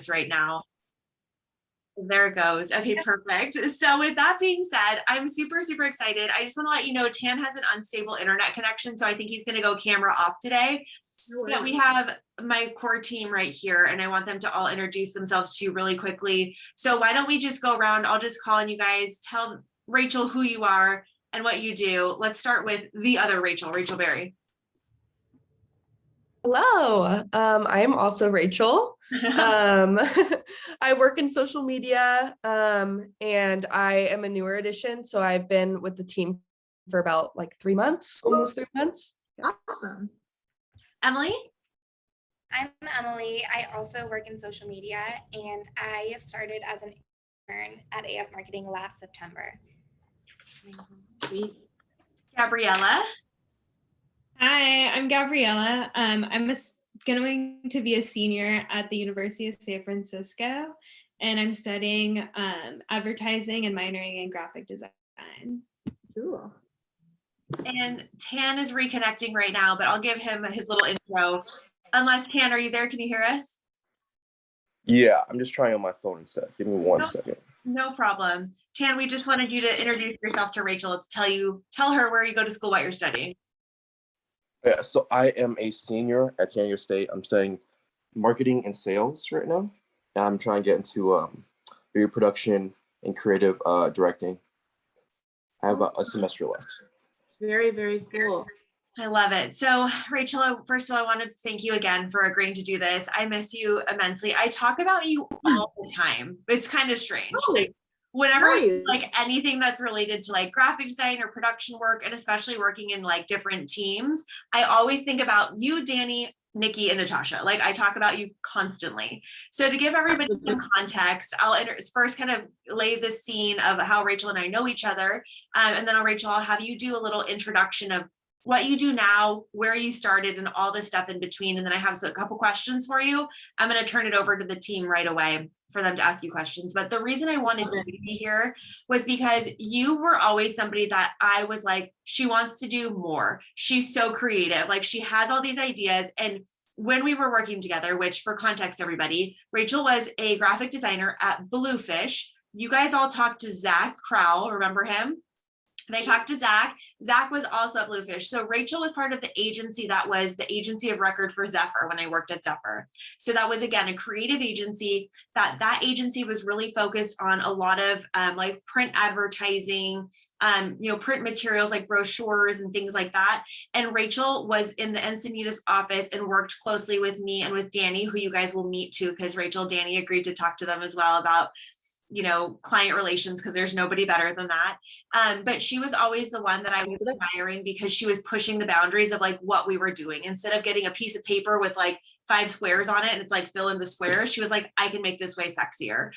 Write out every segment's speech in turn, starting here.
right now. There it goes. Okay, perfect. So with that being said, I'm super, super excited. I just want to let you know, Tan has an unstable internet connection, so I think he's going to go camera off today. But we have my core team right here, and I want them to all introduce themselves to you really quickly. So why don't we just go around? I'll just call on you guys. Tell Rachel who you are and what you do. Let's start with the other Rachel, Rachel Berry. Hello, I am also Rachel. I work in social media, and I am a newer addition. So I've been with the team for about like 3 months, almost 3 months. Awesome. Emily? I'm Emily. I also work in social media, and I started as an intern at AF Marketing last September. Sweet. Gabriella? Hi, I'm Gabriella. I'm going to be a senior at the University of San Francisco, and I'm studying advertising and minoring in graphic design. Cool. And Tan is reconnecting right now, but I'll give him his little intro. Unless Tan, are you there? Can you hear us? Yeah, I'm just trying on my phone instead. Give me one second. No problem. Tan, we just wanted you to introduce yourself to Rachel. Let's tell her where you go to school, what you're studying. Yeah, so I am a senior at San Diego State. I'm studying marketing and sales right now. I'm trying to get into video production and creative directing. I have a semester left. Very, very cool. I love it. So Rachel, first of all, I wanted to thank you again for agreeing to do this. I miss you immensely. I talk about you all the time. It's kind of strange. Like whenever like anything that's related to like graphic design or production work, and especially working in like different teams, I always think about you, Danny, Nikki, and Natasha. Like I talk about you constantly. So to give everybody some context, I'll first kind of lay the scene of how Rachel and I know each other. And then Rachel, I'll have you do a little introduction of what you do now, where you started, and all this stuff in between. And then I have a couple questions for you. I'm going to turn it over to the team right away for them to ask you questions. But the reason I wanted you to be here was because you were always somebody that I was like, she wants to do more. She's so creative. Like she has all these ideas. And when we were working together, which for context, everybody, Rachel was a graphic designer at Bluefish. You guys all talked to Zach Crowell, remember him? They talked to Zach. Zach was also at Bluefish. So Rachel was part of the agency that was the agency of record for Zephyr when I worked at Zephyr. So that was, again, a creative agency. That agency was really focused on a lot of like print advertising, print materials like brochures and things like that. And Rachel was in the Encinitas office and worked closely with me and with Danny, who you guys will meet too, because Danny agreed to talk to them as well about client relations, because there's nobody better than that. But she was always the one that I was admiring because she was pushing the boundaries of like what we were doing. Instead of getting a piece of paper with like 5 squares on it and it's like fill in the squares, she was like, I can make this way sexier.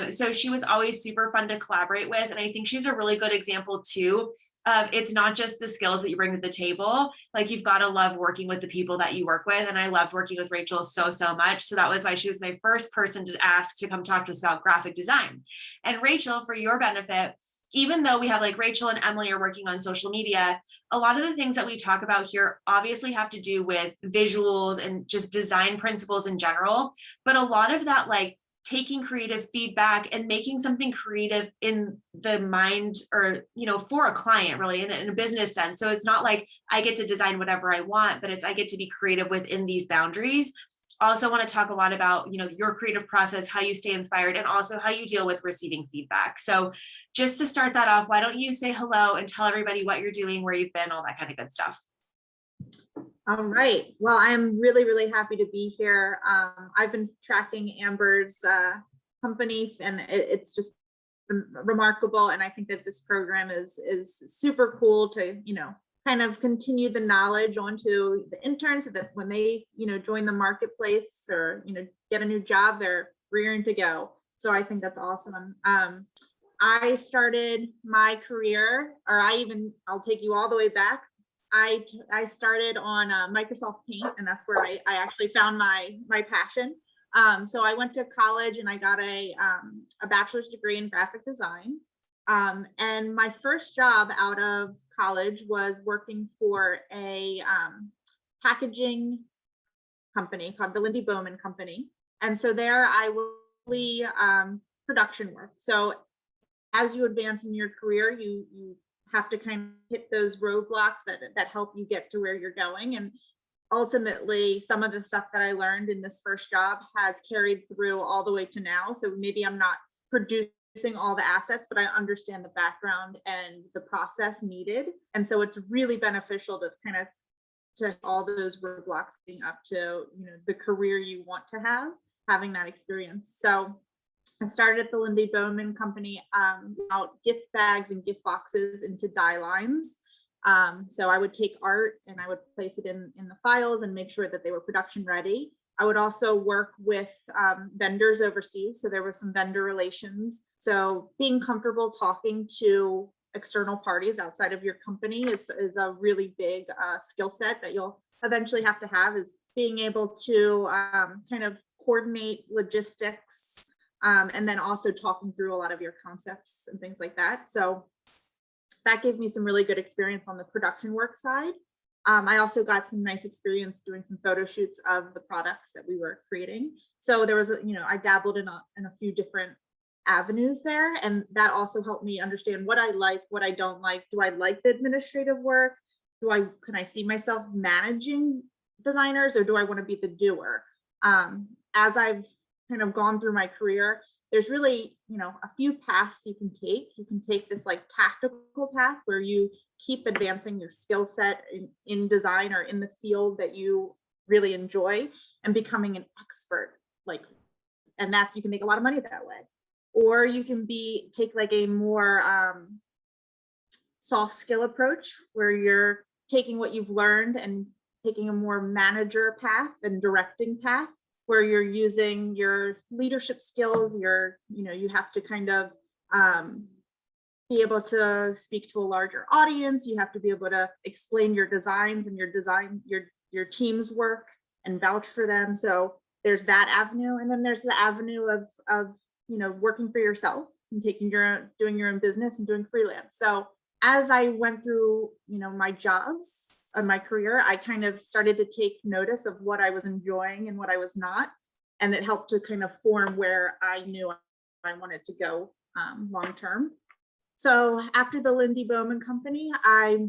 So she was always super fun to collaborate with. And I think she's a really good example too of it's not just the skills that you bring to the table. Like you've got to love working with the people that you work with. And I loved working with Rachel so much. So that was why she was my first person to ask to come talk to us about graphic design. And Rachel, for your benefit, even though we have like Rachel and Emily are working on social media, a lot of the things that we talk about here obviously have to do with visuals and just design principles in general. But a lot of that, like taking creative feedback and making something creative in the mind or, for a client really in a business sense. So it's not like I get to design whatever I want, but it's I get to be creative within these boundaries. Also want to talk a lot about, your creative process, how you stay inspired, and also how you deal with receiving feedback. So just to start that off, why don't you say hello and tell everybody what you're doing, where you've been, all that kind of good stuff. All right. Well, I'm really, really happy to be here. I've been tracking Amber's company, and it's just remarkable. And I think that this program is super cool to, kind of continue the knowledge onto the interns so that when they, join the marketplace or, get a new job, they're rearing to go. So I think that's awesome. I started my career, or I'll take you all the way back. I started on Microsoft Paint, and that's where I actually found my passion. So I went to college and I got a bachelor's degree in graphic design. And my first job out of college was working for a packaging company called the Lindy Bowman Company. And so there I will production work. So as you advance in your career, you have to kind of hit those roadblocks that help you get to where you're going. And ultimately, some of the stuff that I learned in this first job has carried through all the way to now. So maybe I'm not producing all the assets, but I understand the background and the process needed. And so it's really beneficial to kind of to all those roadblocks being up to, the career you want to have, having that experience. So I started at the Lindy Bowman Company, out gift bags and gift boxes into die lines. So I would take art and I would place it in the files and make sure that they were production ready. I would also work with vendors overseas. So there was some vendor relations. So being comfortable talking to external parties outside of your company is a really big skill set that you'll eventually have to have, is being able to kind of coordinate logistics, and then also talking through a lot of your concepts and things like that. So that gave me some really good experience on the production work side. I also got some nice experience doing some photo shoots of the products that we were creating. So there was, I dabbled in a few different avenues there, and that also helped me understand what I like, what I don't like. Do I like the administrative work? Can I see myself managing designers, or do I want to be the doer? As I've kind of gone through my career, there's really, a few paths you can take. You can take this like tactical path where you keep advancing your skill set in design or in the field that you really enjoy and becoming an expert, and you can make a lot of money that way. Or you can take like a more soft skill approach where you're taking what you've learned and taking a more manager path and directing path, where you're using your leadership skills. You have to kind of be able to speak to a larger audience. You have to be able to explain your designs and your team's work and vouch for them. So there's that avenue. And then there's the avenue of working for yourself and doing your own business and doing freelance. So as I went through, my jobs and my career, I kind of started to take notice of what I was enjoying and what I was not. And it helped to kind of form where I knew I wanted to go long term. So after the Lindy Bowman Company, that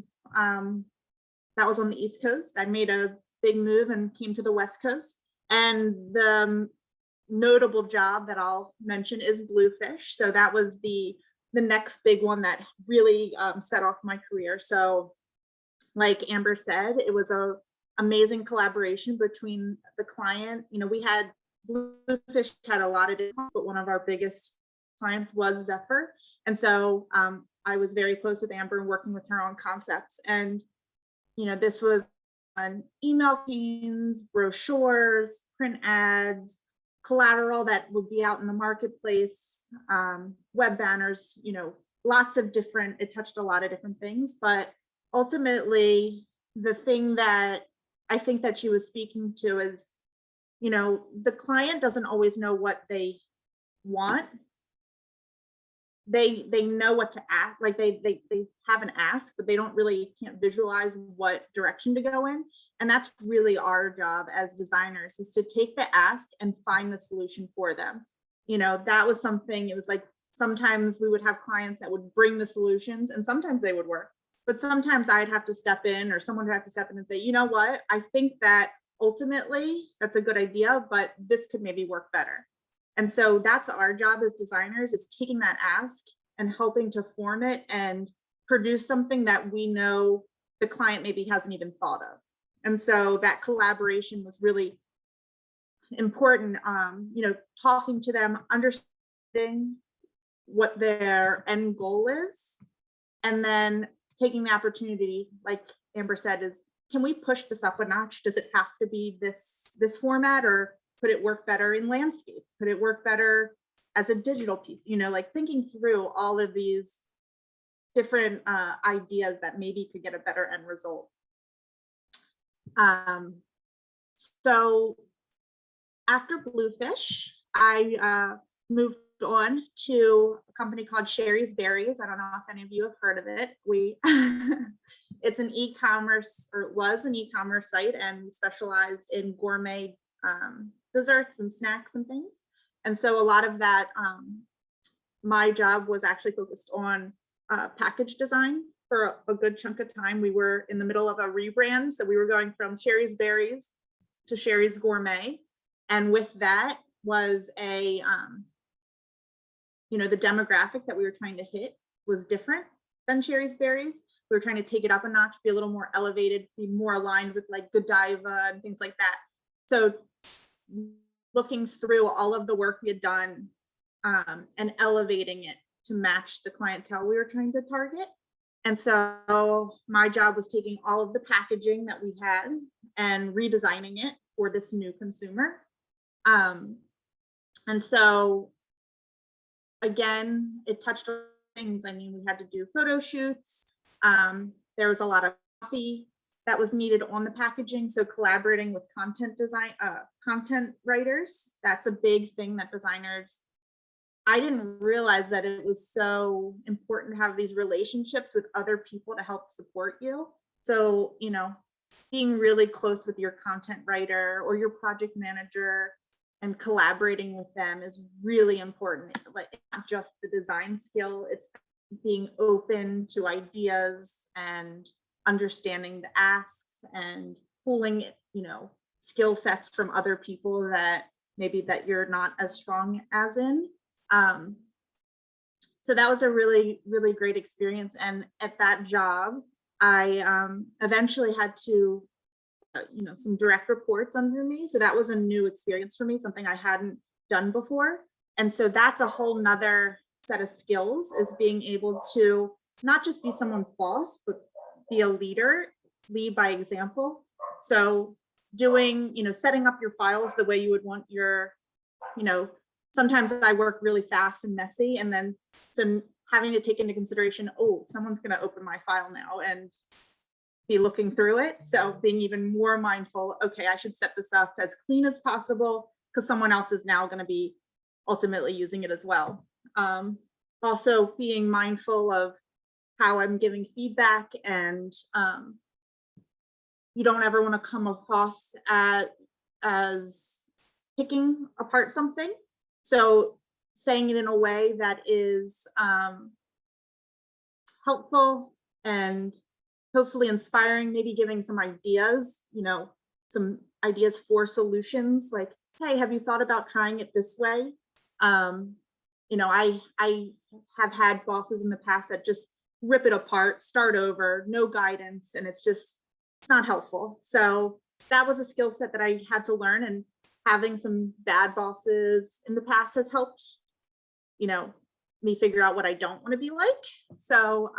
was on the East Coast. I made a big move and came to the West Coast. And the notable job that I'll mention is Bluefish. So that was the next big one that really set off my career. So like Amber said, it was a amazing collaboration between the client. We had Bluefish had a lot of different, but one of our biggest clients was Zephyr. And so I was very close with Amber and working with her on concepts. And, this was on email campaigns, brochures, print ads, collateral that would be out in the marketplace, web banners, lots of different, it touched a lot of different things. But ultimately, the thing that I think that she was speaking to is, the client doesn't always know what they want. They know what to ask, like they have an ask, but they can't visualize what direction to go in. And that's really our job as designers, is to take the ask and find the solution for them. That was something, it was like, sometimes we would have clients that would bring the solutions and sometimes they would work, but sometimes I'd have to step in, or someone would have to step in and say, you know what, I think that ultimately that's a good idea, but this could maybe work better. And so that's our job as designers, is taking that ask and helping to form it and produce something that we know the client maybe hasn't even thought of. And so that collaboration was really important, talking to them, understanding what their end goal is, and then taking the opportunity, like Amber said, is, can we push this up a notch? Does it have to be this format, or could it work better in landscape? Could it work better as a digital piece? Like thinking through all of these different ideas that maybe could get a better end result. So after Bluefish, I moved on to a company called Sherry's Berries. I don't know if any of you have heard of it. It's an e-commerce, or it was an e-commerce site, and specialized in gourmet desserts and snacks and things. And so a lot of that, my job was actually focused on package design for a good chunk of time. We were in the middle of a rebrand. So we were going from Sherry's Berries to Sherry's Gourmet. And with that was a, the demographic that we were trying to hit was different than Sherry's Berries. We were trying to take it up a notch, be a little more elevated, be more aligned with like Godiva and things like that. So looking through all of the work we had done and elevating it to match the clientele we were trying to target. And so my job was taking all of the packaging that we had and redesigning it for this new consumer. And so again, it touched on things. I mean, we had to do photo shoots. There was a lot of copy that was needed on the packaging. So collaborating with content writers, that's a big thing that designers, I didn't realize that it was so important to have these relationships with other people to help support you. So, being really close with your content writer or your project manager and collaborating with them is really important. Like, not just the design skill, it's being open to ideas and understanding the asks and pulling, skill sets from other people that maybe that you're not as strong as in. So that was a really, really great experience. And at that job, I eventually had to, some direct reports under me. So that was a new experience for me, something I hadn't done before. And so that's a whole nother set of skills, is being able to not just be someone's boss, but be a leader, lead by example. So doing, setting up your files the way you would want your, sometimes I work really fast and messy, and then some having to take into consideration, oh, someone's going to open my file now and be looking through it. So being even more mindful, okay, I should set this up as clean as possible because someone else is now going to be ultimately using it as well. Also being mindful of how I'm giving feedback, and you don't ever want to come across as picking apart something. So saying it in a way that is helpful and hopefully inspiring, maybe giving some ideas, some ideas for solutions, like, hey, have you thought about trying it this way? I have had bosses in the past that just rip it apart, start over, no guidance, and it's not helpful. So that was a skill set that I had to learn, and having some bad bosses in the past has helped, me figure out what I don't want to be like. So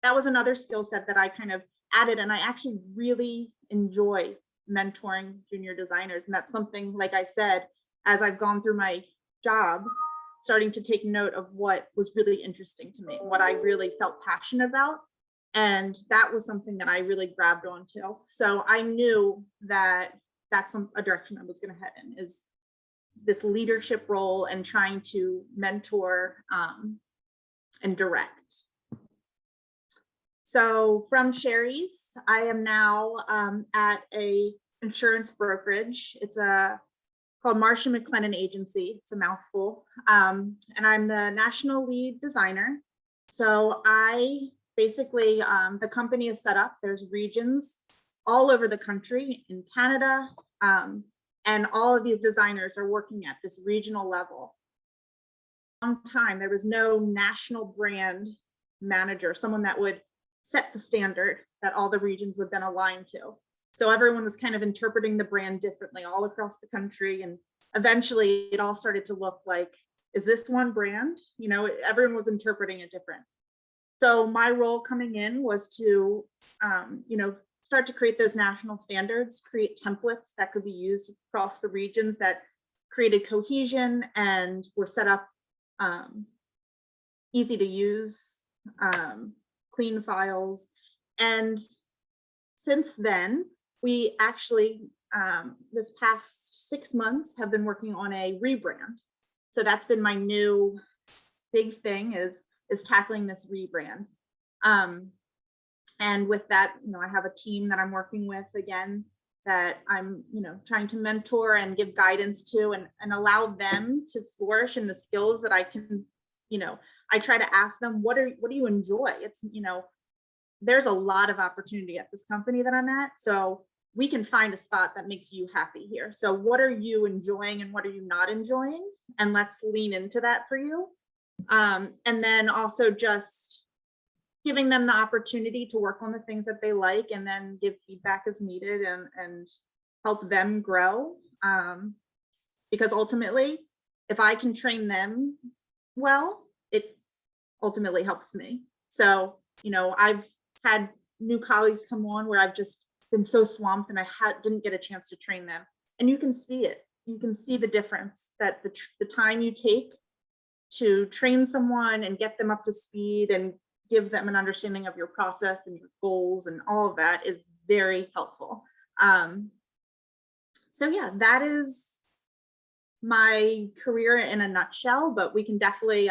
that was another skill set that I kind of added, and I actually really enjoy mentoring junior designers. And that's something, like I said, as I've gone through my jobs, starting to take note of what was really interesting to me, what I really felt passionate about. And that was something that I really grabbed onto. So I knew that that's a direction I was going to head in, is this leadership role and trying to mentor and direct. So from Sherry's, I am now at a insurance brokerage. It's called Marsh & McLennan Agency. It's a mouthful. And I'm the national lead designer. So I basically, the company is set up. There's regions all over the country, in Canada, and all of these designers are working at this regional level. Long time, there was no national brand manager, someone that would set the standard that all the regions would then align to. So everyone was kind of interpreting the brand differently all across the country. And eventually it all started to look like, is this one brand? Everyone was interpreting it different. So my role coming in was to, start to create those national standards, create templates that could be used across the regions that created cohesion and were set up easy to use, clean files. And since then, we actually, this past 6 months, have been working on a rebrand. So that's been my new big thing, is tackling this rebrand. And with that, I have a team that I'm working with. Again, that I'm, trying to mentor and give guidance to, and allow them to flourish in the skills that I can, I try to ask them, what do you enjoy? It's, there's a lot of opportunity at this company that I'm at. So we can find a spot that makes you happy here. So what are you enjoying and what are you not enjoying? And let's lean into that for you. And then also just giving them the opportunity to work on the things that they like, and then give feedback as needed, and help them grow. Because ultimately, if I can train them well, it ultimately helps me. So, I've had new colleagues come on where I've just been so swamped and I didn't get a chance to train them. And you can see it. You can see the difference, that the time you take to train someone and get them up to speed and give them an understanding of your process and your goals and all of that is very helpful. So yeah, that is my career in a nutshell, but we can definitely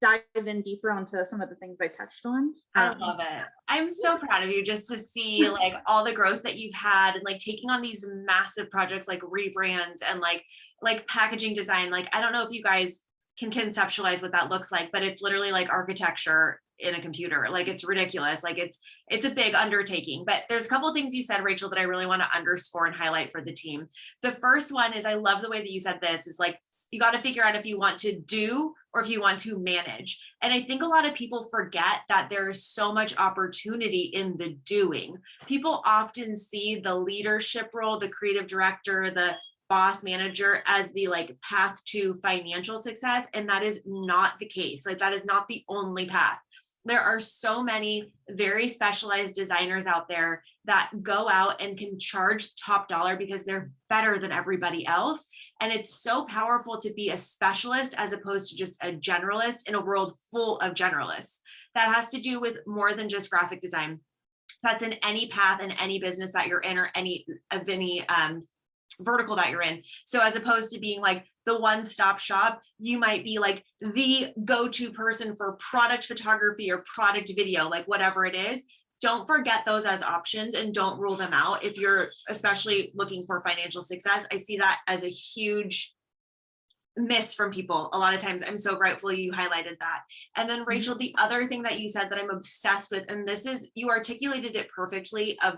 dive in deeper onto some of the things I touched on. I love it. I'm so proud of you, just to see like all the growth that you've had, and like taking on these massive projects like rebrands and like packaging design. Like, I don't know if you guys can conceptualize what that looks like, but it's literally like architecture in a computer. Like, it's ridiculous. Like, it's a big undertaking. But there's a couple of things you said, Rachel, that I really want to underscore and highlight for the team. The first one is, I love the way that you said this, is like, you got to figure out if you want to do or if you want to manage. And I think a lot of people forget that there is so much opportunity in the doing. People often see the leadership role, the creative director, the boss manager, as the like path to financial success. And that is not the case. Like, that is not the only path. There are so many very specialized designers out there that go out and can charge top dollar because they're better than everybody else. And it's so powerful to be a specialist as opposed to just a generalist in a world full of generalists. That has to do with more than just graphic design. That's in any path, in any business that you're in, or any vertical that you're in. So as opposed to being like the one-stop shop, you might be like the go-to person for product photography or product video, like whatever it is. Don't forget those as options and don't rule them out if you're especially looking for financial success. I see that as a huge miss from people a lot of times. I'm so grateful you highlighted that. And then Rachel, the other thing that you said that I'm obsessed with, and this is, you articulated it perfectly, of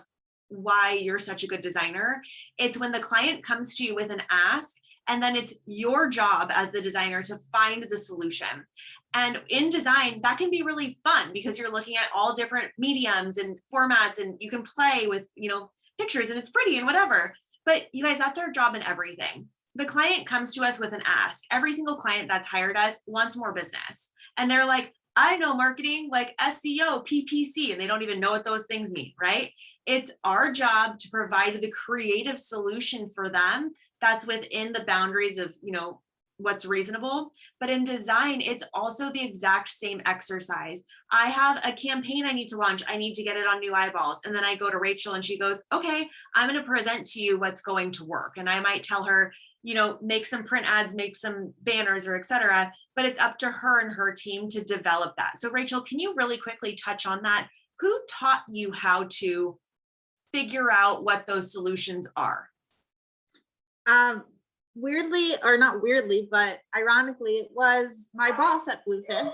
why you're such a good designer. It's when the client comes to you with an ask, and then it's your job as the designer to find the solution. And in design, that can be really fun because you're looking at all different mediums and formats, and you can play with, pictures, and it's pretty and whatever. But you guys, that's our job in everything. The client comes to us with an ask. Every single client that's hired us wants more business. And they're like, I know marketing, like SEO, PPC, and they don't even know what those things mean, right? It's our job to provide the creative solution for them that's within the boundaries of, what's reasonable. But in design, it's also the exact same exercise. I have a campaign I need to launch. I need to get it on new eyeballs. And then I go to Rachel and she goes, okay, I'm going to present to you what's going to work. And I might tell her, make some print ads, make some banners, or et cetera. But it's up to her and her team to develop that. So Rachel, can you really quickly touch on that? Who taught you how to figure out what those solutions are? Weirdly, or not weirdly, but ironically, it was my boss at Bluefish,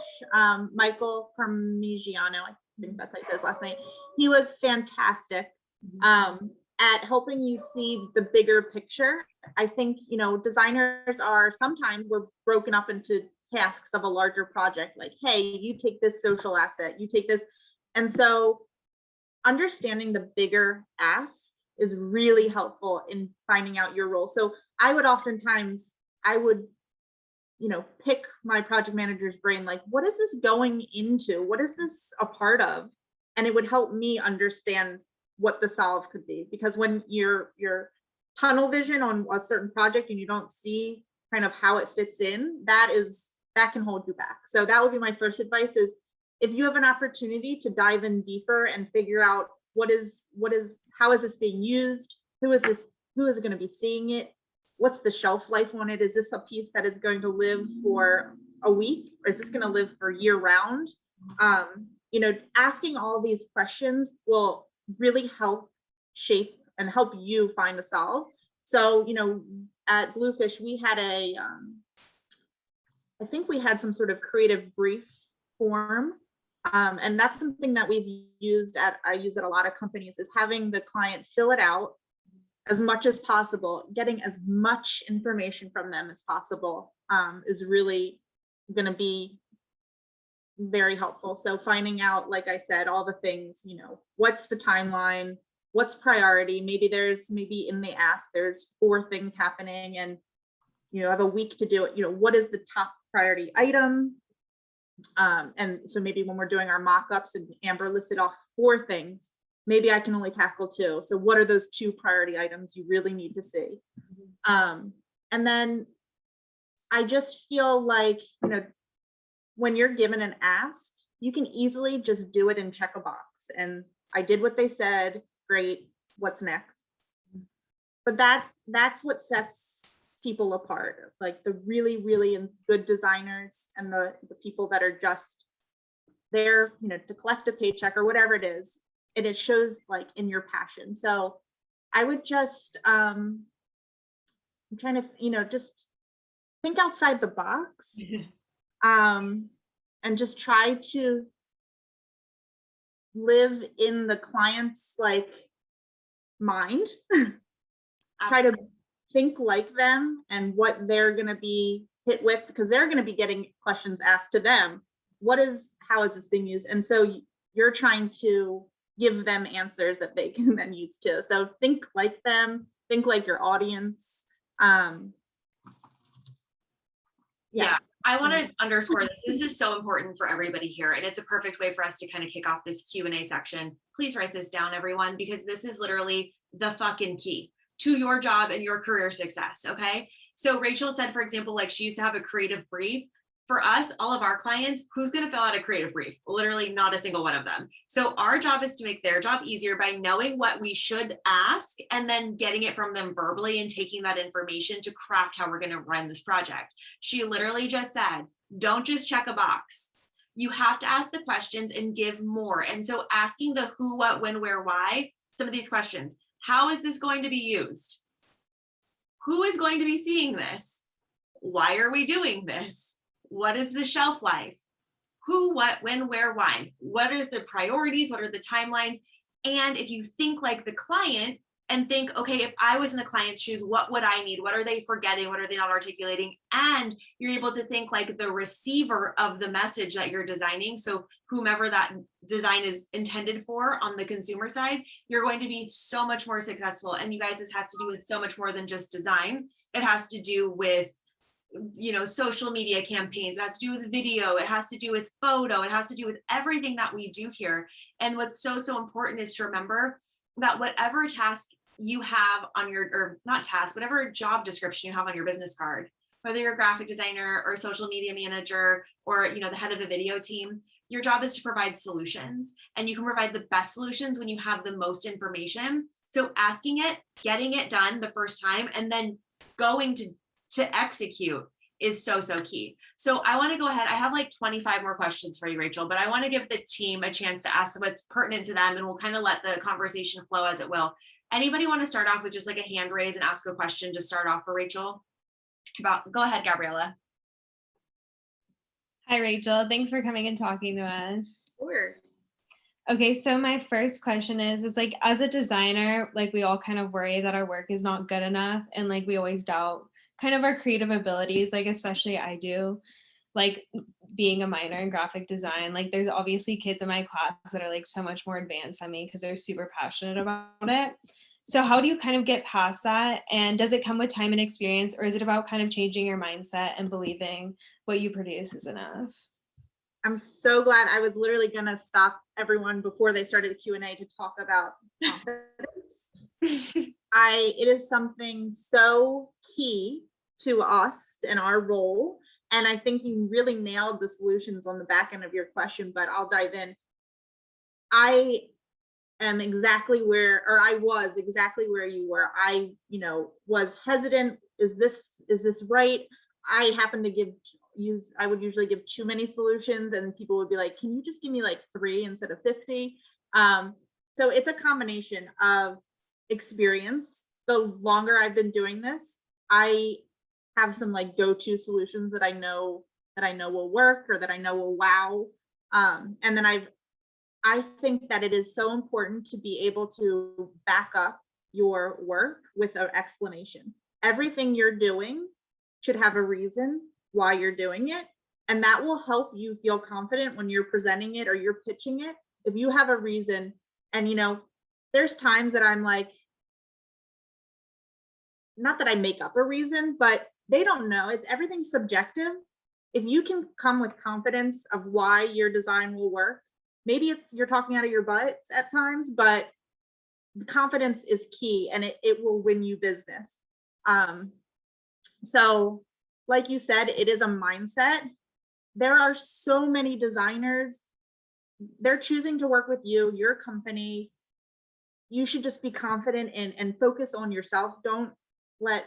Michael Parmigiano. I think that's how he says his last name. He was fantastic at helping you see the bigger picture. I think, designers are sometimes, we're broken up into tasks of a larger project. Like, hey, you take this social asset, you take this. And so understanding the bigger ask is really helpful in finding out your role. So I would pick my project manager's brain, like, what is this going into? What is this a part of? And it would help me understand what the solve could be. Because when you're tunnel vision on a certain project and you don't see kind of how it fits in, that can hold you back. So that would be my first advice, is if you have an opportunity to dive in deeper and figure out how is this being used? Who is going to be seeing it? What's the shelf life on it? Is this a piece that is going to live for a week, or is this going to live for year round? Asking all these questions will really help shape and help you find a solve. So, you know, at Bluefish, we had I think we had some sort of creative brief form. And that's something that we've used I use at a lot of companies, is having the client fill it out as much as possible, getting as much information from them as possible, is really going to be very helpful. So finding out, like I said, all the things, you know, what's the timeline, what's priority, maybe in the ask, there's 4 things happening and, you know, I have a week to do it, you know, what is the top priority item? And so maybe when we're doing our mock-ups and Amber listed off 4 things, maybe I can only tackle 2. So what are those 2 priority items you really need to see? And then I just feel like, you know, when you're given an ask, you can easily just do it and check a box. And I did what they said, great, what's next? But that's what sets people apart, like the really, really good designers and the people that are just there, you know, to collect a paycheck or whatever it is. And it shows like in your passion. So I would just, I'm trying to, you know, just think outside the box. And just try to live in the client's like mind. Try to think like them and what they're going to be hit with, because they're going to be getting questions asked to them. How is this being used? And so you're trying to give them answers that they can then use too. So think like them, think like your audience. Yeah. I want to underscore this is so important for everybody here, and it's a perfect way for us to kind of kick off this Q&A section. Please write this down, everyone, because this is literally the fucking key to your job and your career success, okay? So Rachel said, for example, like she used to have a creative brief. For us, all of our clients, who's going to fill out a creative brief? Literally not a single one of them. So our job is to make their job easier by knowing what we should ask and then getting it from them verbally and taking that information to craft how we're going to run this project. She literally just said, don't just check a box. You have to ask the questions and give more. And so asking the who, what, when, where, why, some of these questions. How is this going to be used? Who is going to be seeing this? Why are we doing this? What is the shelf life? Who, what, when, where, why? What are the priorities? What are the timelines? And if you think like the client and think, okay, if I was in the client's shoes, what would I need? What are they forgetting? What are they not articulating? And you're able to think like the receiver of the message that you're designing. So whomever that design is intended for on the consumer side, you're going to be so much more successful. And you guys, this has to do with so much more than just design. It has to do with, you know, social media campaigns. It has to do with video. It has to do with photo. It has to do with everything that we do here. And what's so important is to remember that whatever task you have on your, or not task, whatever job description you have on your business card, whether you're a graphic designer or social media manager, or, you know, the head of a video team, your job is to provide solutions, and you can provide the best solutions when you have the most information. So asking it, getting it done the first time, and then going to execute is so key. So I want to go ahead. I have like 25 more questions for you, Rachel, but I want to give the team a chance to ask what's pertinent to them, and we'll kind of let the conversation flow as it will. Anybody want to start off with just like a hand raise and ask a question to start off for Rachel? Go ahead, Gabriella. Hi, Rachel. Thanks for coming and talking to us. Sure. Okay, so my first question is like, as a designer, like we all kind of worry that our work is not good enough, and like we always doubt kind of our creative abilities, like especially I do, like being a minor in graphic design, like there's obviously kids in my class that are like so much more advanced than me because they're super passionate about it. So how do you kind of get past that? And does it come with time and experience, or is it about kind of changing your mindset and believing what you produce is enough? I'm so glad. I was literally going to stop everyone before they started the Q&A to talk about confidence. It is something so key to us and our role. And I think you really nailed the solutions on the back end of your question, but I'll dive in. I am exactly where, or I was exactly where you were. I, you know, was hesitant. Is this right? I happen to I would usually give too many solutions, and people would be like, can you just give me like 3 instead of 50? So it's a combination of experience. The longer I've been doing this, I have some like go-to solutions that I know will work or that I know will wow. And then I think that it is so important to be able to back up your work with an explanation. Everything you're doing should have a reason why you're doing it. And that will help you feel confident when you're presenting it or you're pitching it. If you have a reason, and there's times that I'm like, not that I make up a reason, but they don't know. Everything's subjective. If you can come with confidence of why your design will work, maybe you're talking out of your butt at times, but confidence is key, and it will win you business. So like you said, it is a mindset. There are so many designers, they're choosing to work with you, your company. You should just be confident and focus on yourself. Don't let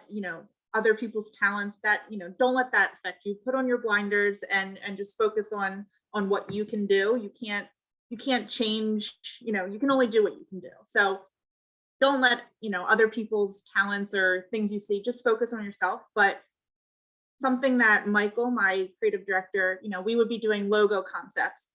other people's talents, that don't let that affect you. Put on your blinders and just focus on what you can do. You can't change, you can only do what you can do. So don't let other people's talents or things you see, just focus on yourself. But something that Michael, my creative director, we would be doing logo concepts,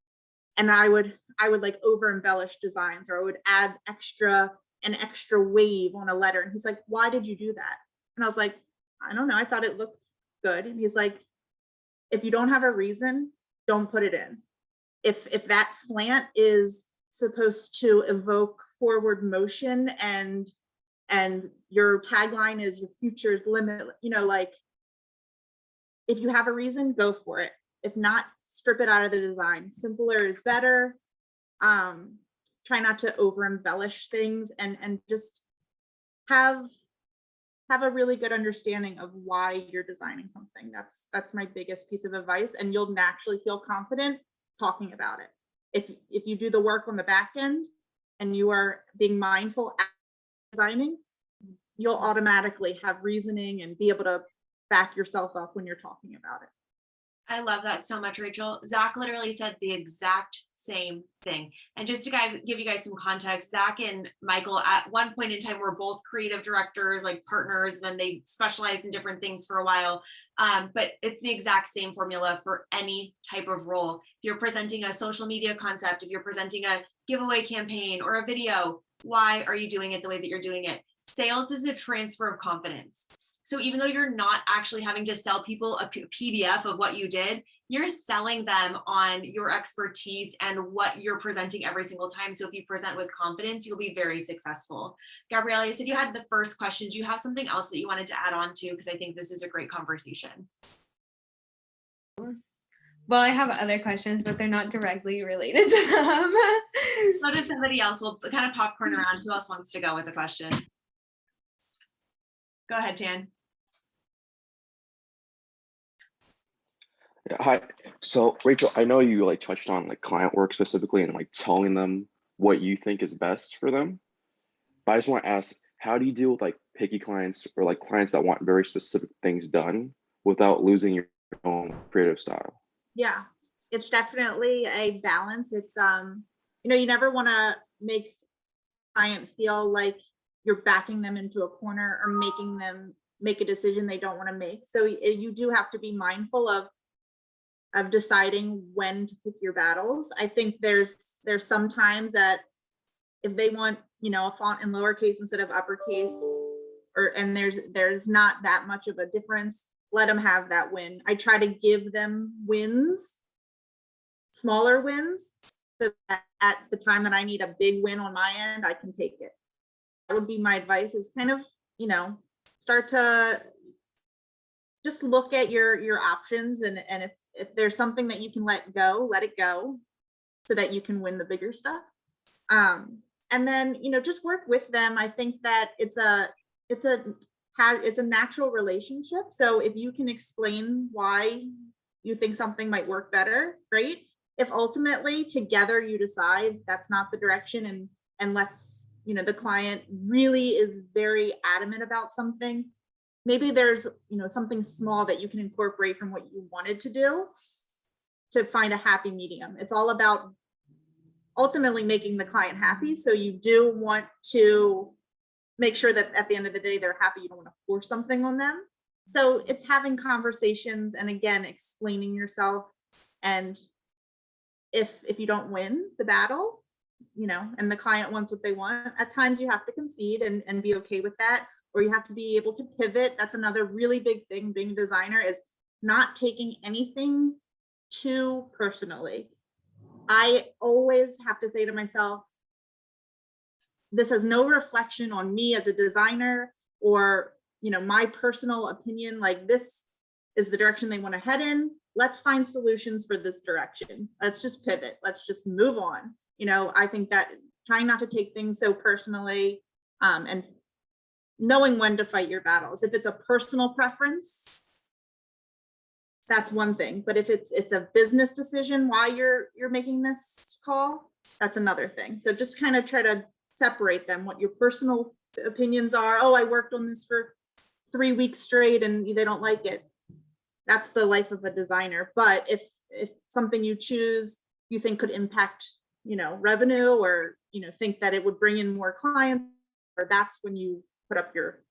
and I would like over embellish designs, or I would add an extra wave on a letter. And he's like, why did you do that? And I was like, I don't know, I thought it looked good. And he's like, if you don't have a reason, don't put it in. If that slant is supposed to evoke forward motion and your tagline is your future is limitless, like, if you have a reason, go for it. If not, strip it out of the design. Simpler is better. Try not to over embellish things, and just have a really good understanding of why you're designing something. That's my biggest piece of advice, and you'll naturally feel confident talking about it. If you do the work on the back end and you are being mindful at designing, you'll automatically have reasoning and be able to back yourself up when you're talking about it. I love that so much, Rachel. Zach literally said the exact same thing. And just to give you guys some context, Zach and Michael at one point in time were both creative directors, like partners, and then they specialized in different things for a while. But it's the exact same formula for any type of role. If you're presenting a social media concept, if you're presenting a giveaway campaign or a video, why are you doing it the way that you're doing it? Sales is a transfer of confidence. So even though you're not actually having to sell people a PDF of what you did, you're selling them on your expertise and what you're presenting every single time. So if you present with confidence, you'll be very successful. Gabriella, you said you had the first question. Do you have something else that you wanted to add on to? Because I think this is a great conversation. Well, I have other questions, but they're not directly related to them. So does somebody else? We'll kind of popcorn around. Who else wants to go with a question? Go ahead, Tan. Yeah, hi. So Rachel, I know you like touched on like client work specifically and like telling them what you think is best for them. But I just want to ask, how do you deal with like picky clients or like clients that want very specific things done without losing your own creative style? Yeah, it's definitely a balance. It's you never want to make client feel like you're backing them into a corner or making them make a decision they don't want to make. So you do have to be mindful of deciding when to pick your battles. I think there's some times that if they want, a font in lowercase instead of uppercase, and there's not that much of a difference, let them have that win. I try to give them wins, smaller wins, so that at the time that I need a big win on my end, I can take it. That would be my advice, is kind of, start to just look at your options, and if there's something that you can let it go so that you can win the bigger stuff. And then, just work with them. I think that it's a natural relationship. So if you can explain why you think something might work better, great. If ultimately together you decide that's not the direction, and let's, the client really is very adamant about something, maybe there's, something small that you can incorporate from what you wanted to do to find a happy medium. It's all about ultimately making the client happy. So you do want to make sure that at the end of the day, they're happy. You don't want to force something on them. So it's having conversations and again, explaining yourself. And if you don't win the battle, you know, and the client wants what they want, at times you have to concede and be okay with that, or you have to be able to pivot. That's another really big thing being a designer, is not taking anything too personally. I always have to say to myself, this has no reflection on me as a designer or, you know, my personal opinion. Like, this is the direction they want to head in. Let's find solutions for this direction. Let's just pivot. Let's just move on. You know, I think that trying not to take things so personally, and knowing when to fight your battles. If it's a personal preference, that's one thing. But if it's a business decision why you're making this call, that's another thing. So just kind of try to separate them, what your personal opinions are. Oh, I worked on this for 3 weeks straight and they don't like it. That's the life of a designer. But if something you choose you think could impact, you know, revenue, or, you know, think that it would bring in more clients, or that's when you put up your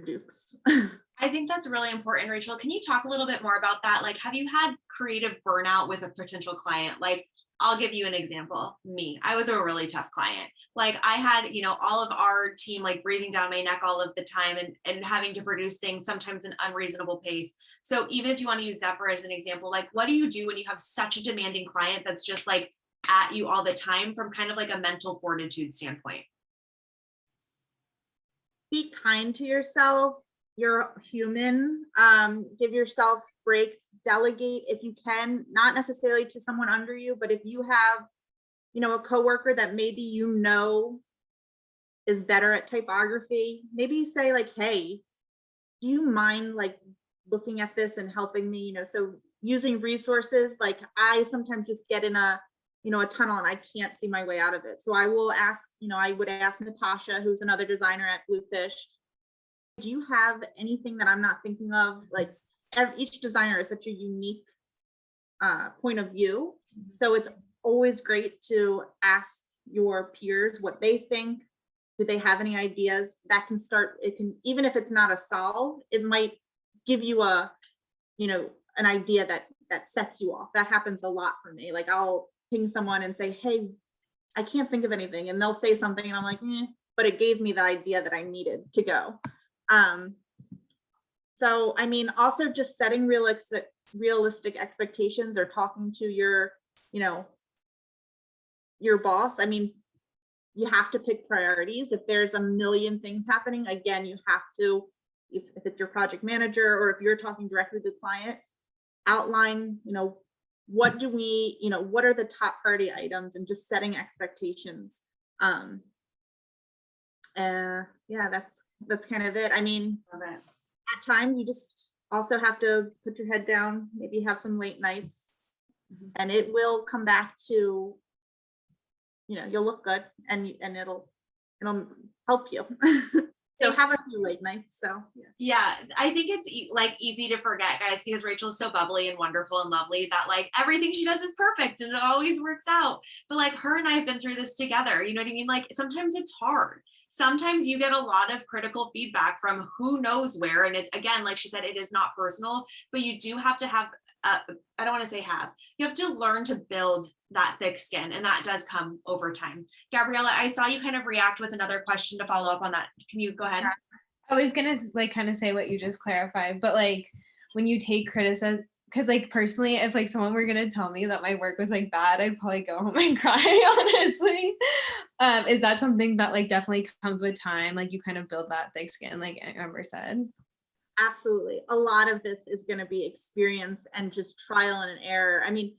dukes. I think that's really important, Rachel. Can you talk a little bit more about that? Like, have you had creative burnout with a potential client? Like, I'll give you an example. Me, I was a really tough client. Like, I had, you know, all of our team like breathing down my neck all of the time and having to produce things sometimes an unreasonable pace. So even if you want to use Zephyr as an example, like, what do you do when you have such a demanding client that's just like at you all the time from kind of like a mental fortitude standpoint? Be kind to yourself. You're human. Give yourself breaks, delegate if you can, not necessarily to someone under you, but if you have, you know, a coworker that maybe you know is better at typography, maybe you say like, hey, do you mind like looking at this and helping me? You know, so using resources. Like, I sometimes just get in a, you know, a tunnel and I can't see my way out of it. So I will ask, you know, I would ask Natasha, who's another designer at Bluefish, do you have anything that I'm not thinking of? Like, each designer is such a unique point of view. So it's always great to ask your peers what they think. Do they have any ideas that can start? It can, even if it's not a solve, it might give you a, you know, an idea that sets you off. That happens a lot for me. Like, I'll ping someone and say, hey, I can't think of anything. And they'll say something and I'm like, but it gave me the idea that I needed to go. So, I mean, also just setting realistic expectations, or talking to your, you know, your boss. I mean, you have to pick priorities. If there's a million things happening, again, you have to, if it's your project manager or if you're talking directly to the client, outline, you know, what do we, you know, what are the top priority items, and just setting expectations. Yeah, that's kind of it. I mean, at times you just also have to put your head down, maybe have some late nights, and it will come back to, you know, you'll look good and it'll help you. So have a few late nights. So yeah, I think it's like easy to forget, guys, because Rachel's so bubbly and wonderful and lovely that like everything she does is perfect and it always works out. But like, her and I have been through this together. You know what I mean? Like, sometimes it's hard. Sometimes you get a lot of critical feedback from who knows where. And it's, again, like she said, it is not personal, but you do have to have, I don't want to say have, you have to learn to build that thick skin. And that does come over time. Gabriella, I saw you kind of react with another question to follow up on that. Can you go ahead? I was going to like kind of say what you just clarified, but like when you take criticism, because like personally, if like someone were going to tell me that my work was like bad, I'd probably go home and cry, honestly. Is that something that like definitely comes with time? Like, you kind of build that thick skin, like Amber said. Absolutely. A lot of this is going to be experience and just trial and error. I mean,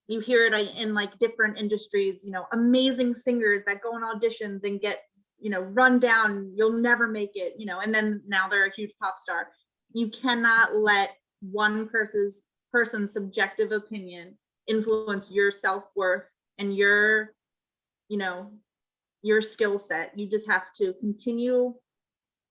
you hear it in like different industries, you know, amazing singers that go on auditions and get, you know, run down, you'll never make it, you know, and then now they're a huge pop star. You cannot let one person's subjective opinion influence your self-worth and your, you know, your skill set. You just have to continue,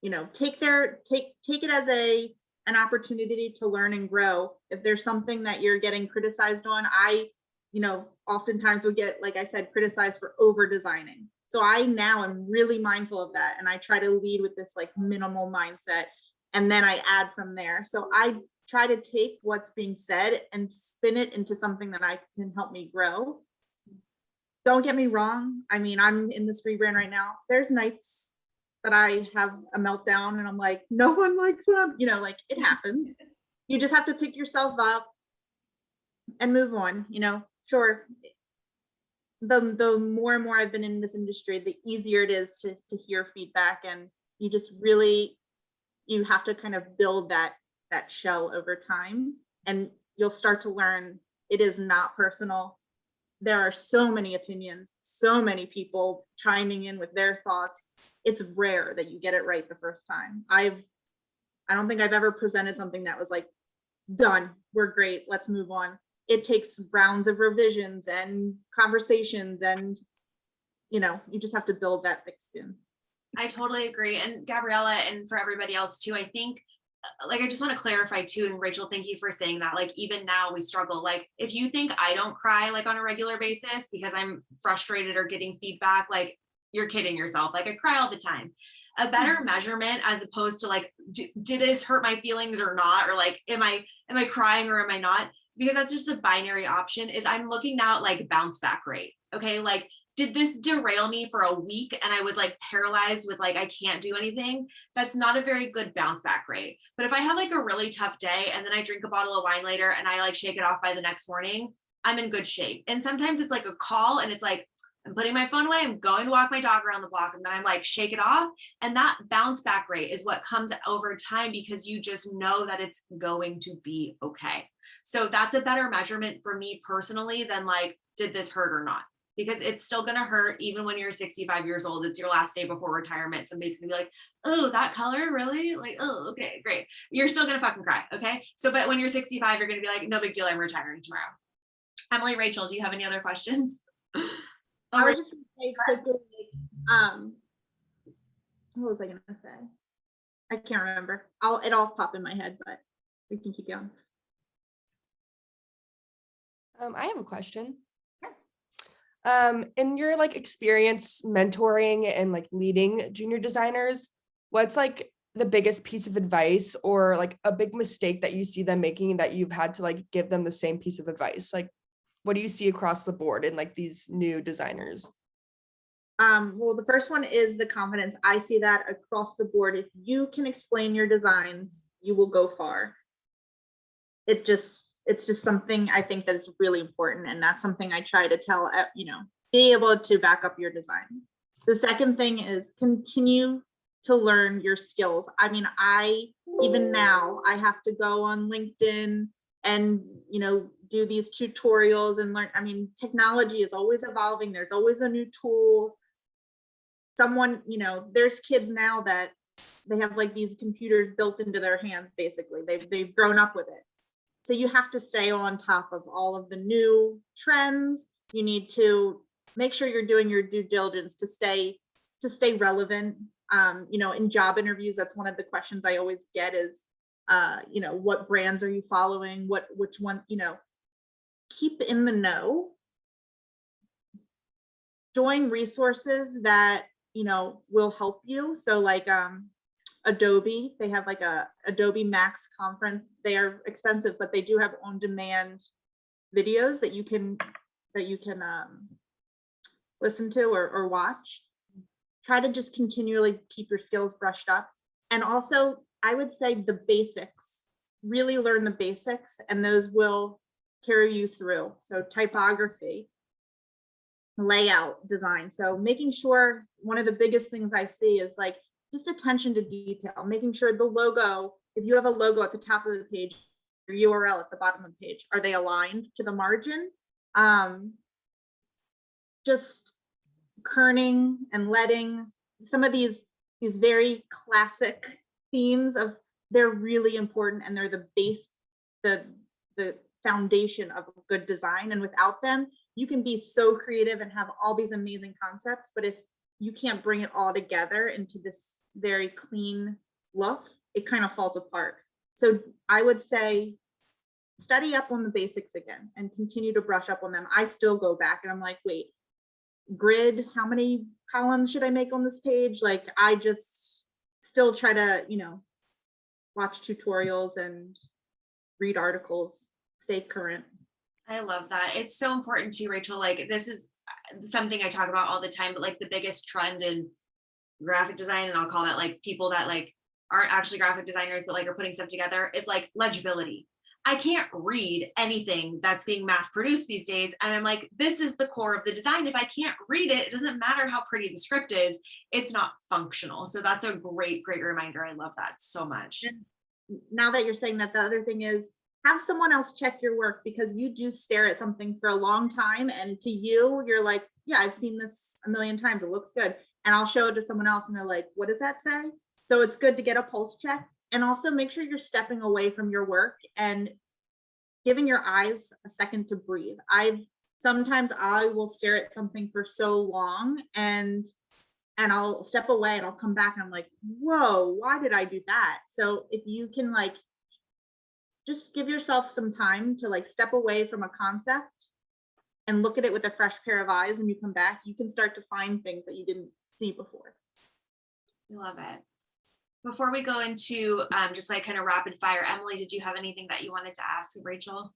you know, take it as an opportunity to learn and grow. If there's something that you're getting criticized on, I, you know, oftentimes would get, like I said, criticized for over designing. So I now am really mindful of that. And I try to lead with this like minimal mindset. And then I add from there. So I try to take what's being said and spin it into something that I can help me grow. Don't get me wrong. I mean, I'm in this rebrand right now. There's nights that I have a meltdown and I'm like, no one likes what I'm, like it happens. You just have to pick yourself up and move on, sure. The more and more I've been in this industry, the easier it is to hear feedback, and you just really, you have to kind of build that shell over time, and you'll start to learn it is not personal. There are so many opinions, so many people chiming in with their thoughts. It's rare that you get it right the first time. I don't think I've ever presented something that was like, done, we're great, let's move on. It takes rounds of revisions and conversations, and you just have to build that thick skin. I totally agree. And Gabriella, and for everybody else too, I think, like, I just want to clarify too, and Rachel, thank you for saying that. Like, even now we struggle. Like, if you think I don't cry like on a regular basis because I'm frustrated or getting feedback, like, you're kidding yourself. Like, I cry all the time. A better measurement, as opposed to like, did this hurt my feelings or not? Or like, am I crying or am I not? Because that's just a binary option, is I'm looking now at like bounce back rate. Okay. Like, did this derail me for a week and I was like paralyzed with like, I can't do anything? That's not a very good bounce back rate. But if I have like a really tough day and then I drink a bottle of wine later and I like shake it off by the next morning, I'm in good shape. And sometimes it's like a call and it's like, I'm putting my phone away, I'm going to walk my dog around the block, and then I'm like, shake it off. And that bounce back rate is what comes over time, because you just know that it's going to be okay. So that's a better measurement for me personally than like, did this hurt or not? Because it's still going to hurt even when you're 65 years old. It's your last day before retirement. Somebody's going to be like, oh, that color, really? Like, oh, okay, great. You're still going to fucking cry. Okay. So, but when you're 65, you're going to be like, no big deal, I'm retiring tomorrow. Emily, Rachel, do you have any other questions? I was just going to say quickly, what was I going to say? I can't remember. It'll pop in my head, but we can keep going. I have a question. In your like experience mentoring and like leading junior designers, what's like the biggest piece of advice or like a big mistake that you see them making that you've had to like give them the same piece of advice? Like, what do you see across the board in like these new designers? Well, the first one is the confidence. I see that across the board. If you can explain your designs, you will go far. It's just something I think that is really important. And that's something I try to tell, be able to back up your design. The second thing is continue to learn your skills. I mean, even now I have to go on LinkedIn and, do these tutorials and learn. I mean, technology is always evolving. There's always a new tool. There's kids now that they have like these computers built into their hands, basically. They've grown up with it. So you have to stay on top of all of the new trends. You need to make sure you're doing your due diligence to stay relevant. In job interviews, that's one of the questions I always get is, what brands are you following? Which one, keep in the know. Join resources that, will help you. So like, Adobe, they have like a Adobe Max conference. They are expensive, but they do have on-demand videos that you can listen to or watch. Try to just continually keep your skills brushed up. And also, I would say the basics, really learn the basics, and those will carry you through. So typography, layout, design. So making sure, one of the biggest things I see is like just attention to detail, making sure the logo, if you have a logo at the top of the page, your URL at the bottom of the page, are they aligned to the margin? Just kerning and letting some of these very classic themes they're really important, and they're the base, the foundation of good design. And without them, you can be so creative and have all these amazing concepts, but if you can't bring it all together into this very clean look, it kind of falls apart. So I would say study up on the basics again and continue to brush up on them. I still go back and I'm like, wait, grid, how many columns should I make on this page? Like, I just still try to, you know, watch tutorials and read articles, stay current. I love that. It's so important too, Rachel. Like, this is something I talk about all the time, but like the biggest trend in graphic design, and I'll call that like people that like aren't actually graphic designers, but like are putting stuff together, is like legibility. I can't read anything that's being mass produced these days. And I'm like, this is the core of the design. If I can't read it, it doesn't matter how pretty the script is, it's not functional. So that's a great, great reminder. I love that so much. And now that you're saying that, the other thing is, have someone else check your work, because you do stare at something for a long time. And to you, you're like, yeah, I've seen this a million times. It looks good. And I'll show it to someone else and they're like, what does that say? So it's good to get a pulse check, and also make sure you're stepping away from your work and giving your eyes a second to breathe. Sometimes I will stare at something for so long, and I'll step away and I'll come back and I'm like, whoa, why did I do that? So if you can like just give yourself some time to like step away from a concept and look at it with a fresh pair of eyes, and you come back, you can start to find things that you didn't see before. I love it. Before we go into just like kind of rapid fire, Emily, did you have anything that you wanted to ask Rachel?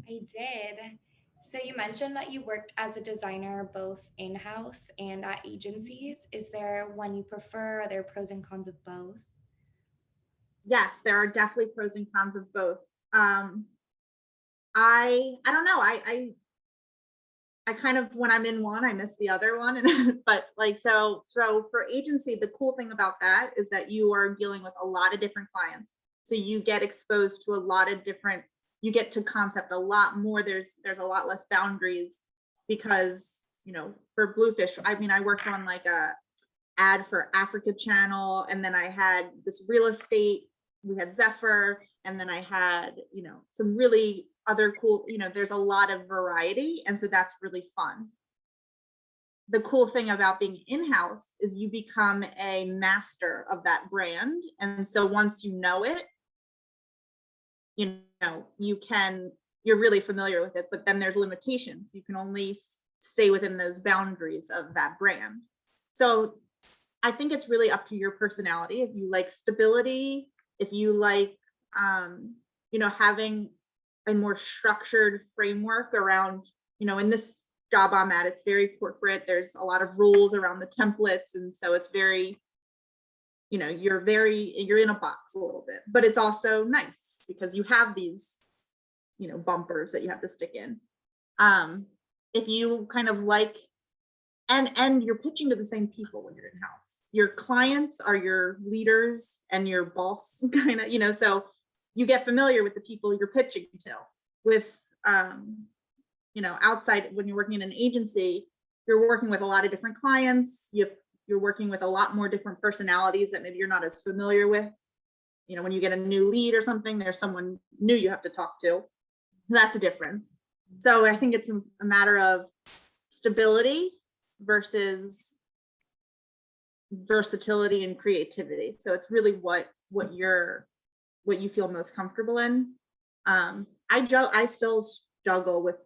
I did. So you mentioned that you worked as a designer both in-house and at agencies. Is there one you prefer? Are there pros and cons of both? Yes, there are definitely pros and cons of both. I don't know. I kind of, when I'm in one, I miss the other one. And but like, so for agency, the cool thing about that is that you are dealing with a lot of different clients. So you get exposed to a lot of different, you get to concept a lot more. There's a lot less boundaries, because, you know, for Bluefish, I mean, I worked on like a ad for Africa Channel, and then I had this real estate, we had Zephyr, and then I had, you know, some really other cool, you know, there's a lot of variety. And so that's really fun. The cool thing about being in-house is you become a master of that brand. And so once you know it, you know, you're really familiar with it, but then there's limitations. You can only stay within those boundaries of that brand. So I think it's really up to your personality. If you like stability, if you like, you know, having a more structured framework around, you know, in this job I'm at, it's very corporate. There's a lot of rules around the templates. And so it's very, you know, you're in a box a little bit, but it's also nice because you have these, you know, bumpers that you have to stick in. If you kind of like, and you're pitching to the same people when you're in-house. Your clients are your leaders and your boss, kind of, you know, so you get familiar with the people you're pitching to. With, you know, outside, when you're working in an agency, you're working with a lot of different clients. You're working with a lot more different personalities that maybe you're not as familiar with. You know, when you get a new lead or something, there's someone new you have to talk to. That's a difference. So I think it's a matter of stability versus versatility and creativity. So it's really what you feel most comfortable in. I still struggle with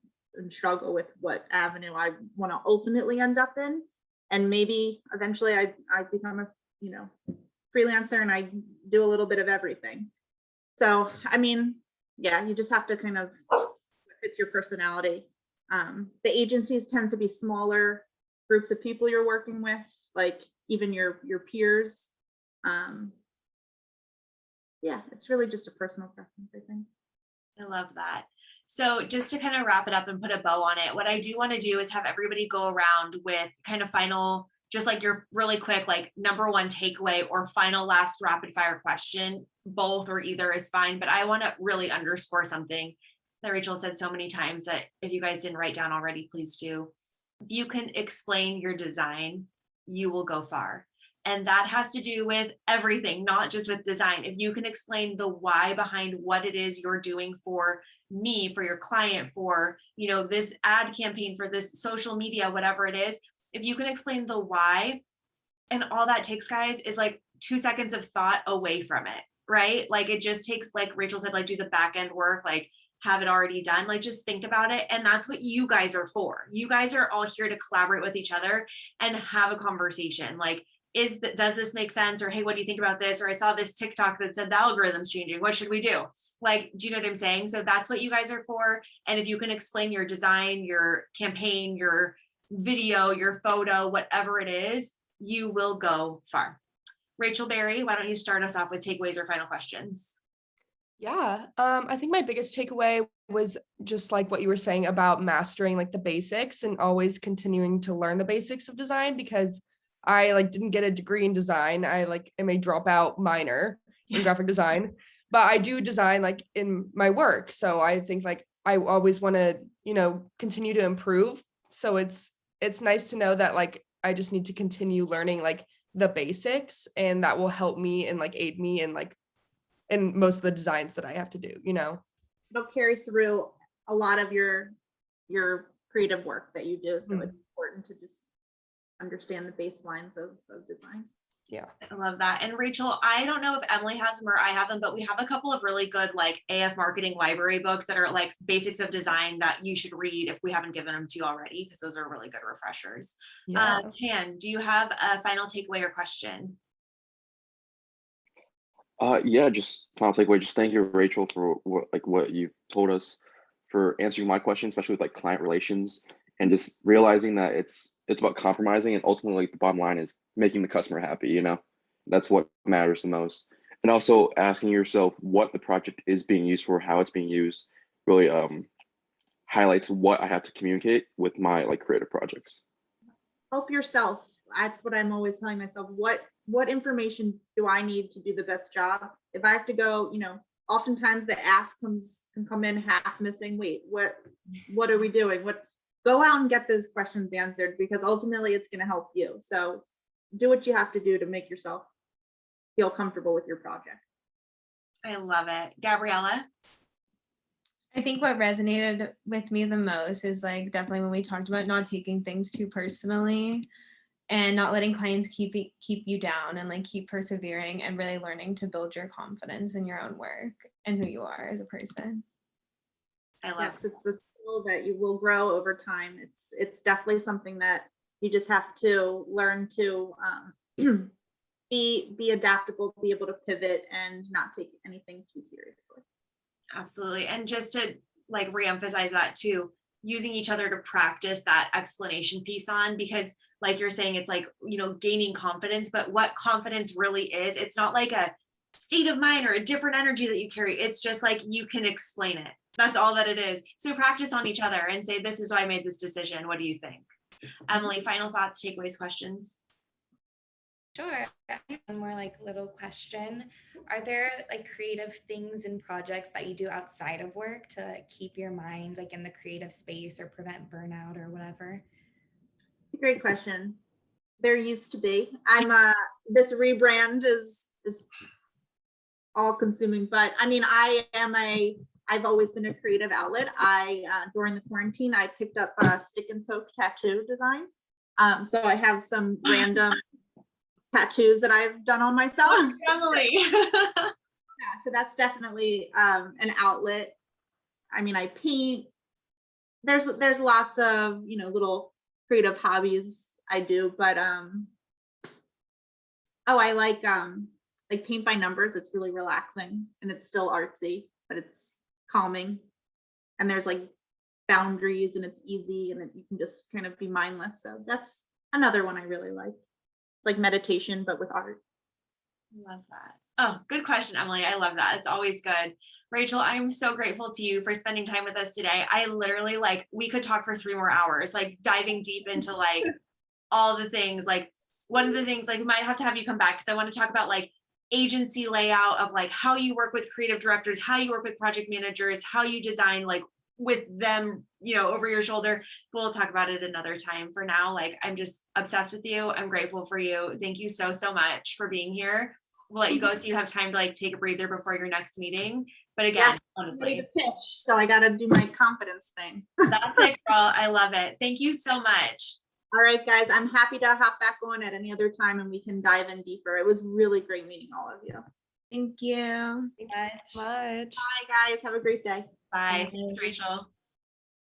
what avenue I want to ultimately end up in, and maybe eventually I become a, you know, freelancer and I do a little bit of everything. So I mean, yeah, you just have to kind of fit your personality. The agencies tend to be smaller groups of people you're working with, like even your peers. Yeah, it's really just a personal preference, I think. I love that. So just to kind of wrap it up and put a bow on it, what I do want to do is have everybody go around with kind of final, just like your really quick, like number one takeaway or final last rapid fire question. Both or either is fine, but I want to really underscore something that Rachel said so many times that if you guys didn't write down already, please do. If you can explain your design, you will go far. And that has to do with everything, not just with design. If you can explain the why behind what it is you're doing for me, for your client, for, you know, this ad campaign, for this social media, whatever it is, if you can explain the why, and all that takes, guys, is like 2 seconds of thought away from it, right? Like it just takes, like Rachel said, like do the back end work, like have it already done. Like, just think about it. And that's what you guys are for. You guys are all here to collaborate with each other and have a conversation. Like, does this make sense? Or, hey, what do you think about this? Or I saw this TikTok that said the algorithm's changing. What should we do? Like, do you know what I'm saying? So that's what you guys are for. And if you can explain your design, your campaign, your video, your photo, whatever it is, you will go far. Rachel Berry, why don't you start us off with takeaways or final questions? Yeah, I think my biggest takeaway was just like what you were saying about mastering like the basics and always continuing to learn the basics of design, because I like didn't get a degree in design. I like am a dropout minor in graphic design, but I do design like in my work. So I think like I always want to, continue to improve. So it's nice to know that like I just need to continue learning like the basics, and that will help me and like aid me in most of the designs that I have to do, It'll carry through a lot of your creative work that you do. So it's important to just understand the baselines of design. Yeah. I love that. And Rachel, I don't know if Emily has them or I have them, but we have a couple of really good like AF marketing library books that are like basics of design that you should read if we haven't given them to you already, because those are really good refreshers. Yeah. Han, do you have a final takeaway or question? Yeah, just final takeaway. Just thank you, Rachel, for what you've told us, for answering my question, especially with like client relations, and just realizing that it's about compromising, and ultimately like the bottom line is making the customer happy. That's what matters the most. And also asking yourself what the project is being used for, how it's being used, really highlights what I have to communicate with my like creative projects. Help yourself. That's what I'm always telling myself. What information do I need to do the best job? If I have to go, oftentimes the ask can come in half missing. Wait, what are we doing? Go out and get those questions answered, because ultimately it's going to help you. So do what you have to do to make yourself feel comfortable with your project. I love it. Gabriella? I think what resonated with me the most is like definitely when we talked about not taking things too personally and not letting clients keep you down, and like keep persevering and really learning to build your confidence in your own work and who you are as a person. I love it. It's a skill that you will grow over time. It's definitely something that you just have to learn to be adaptable, be able to pivot and not take anything too seriously. Absolutely. And just to like reemphasize that too, using each other to practice that explanation piece on, because like you're saying, it's like, gaining confidence, but what confidence really is, it's not like a state of mind or a different energy that you carry. It's just like, you can explain it. That's all that it is. So practice on each other and say, this is why I made this decision. What do you think? Emily, final thoughts, takeaways, questions? Sure. I have one more like little question. Are there like creative things and projects that you do outside of work to keep your mind like in the creative space or prevent burnout or whatever? Great question. There used to be. This rebrand is all consuming, but I mean, I've always been a creative outlet. During the quarantine, I picked up a stick and poke tattoo design. So I have some random tattoos that I've done on myself. Emily. Yeah, so that's definitely an outlet. I mean, I paint. There's lots of little creative hobbies I do, but I like paint by numbers. It's really relaxing and it's still artsy, but it's calming. And there's like boundaries and it's easy and you can just kind of be mindless. So that's another one I really like. It's like meditation, but with art. Love that. Oh, good question, Emily. I love that. It's always good. Rachel, I'm so grateful to you for spending time with us today. I literally we could talk for 3 more hours, like diving deep into like all the things. Like one of the things, like we might have to have you come back because I want to talk about like agency layout of like how you work with creative directors, how you work with project managers, how you design like with them, over your shoulder. We'll talk about it another time. For now, like I'm just obsessed with you. I'm grateful for you. Thank you so much for being here. We'll let you go so you have time to like take a breather before your next meeting. But again, yes, honestly, to pitch, so I got to do my confidence thing. That's it, girl. I love it. Thank you so much. All right, guys, I'm happy to hop back on at any other time and we can dive in deeper. It was really great meeting all of you. Thank you. Much. Much. Bye, guys. Have a great day. Bye. Thanks, Rachel.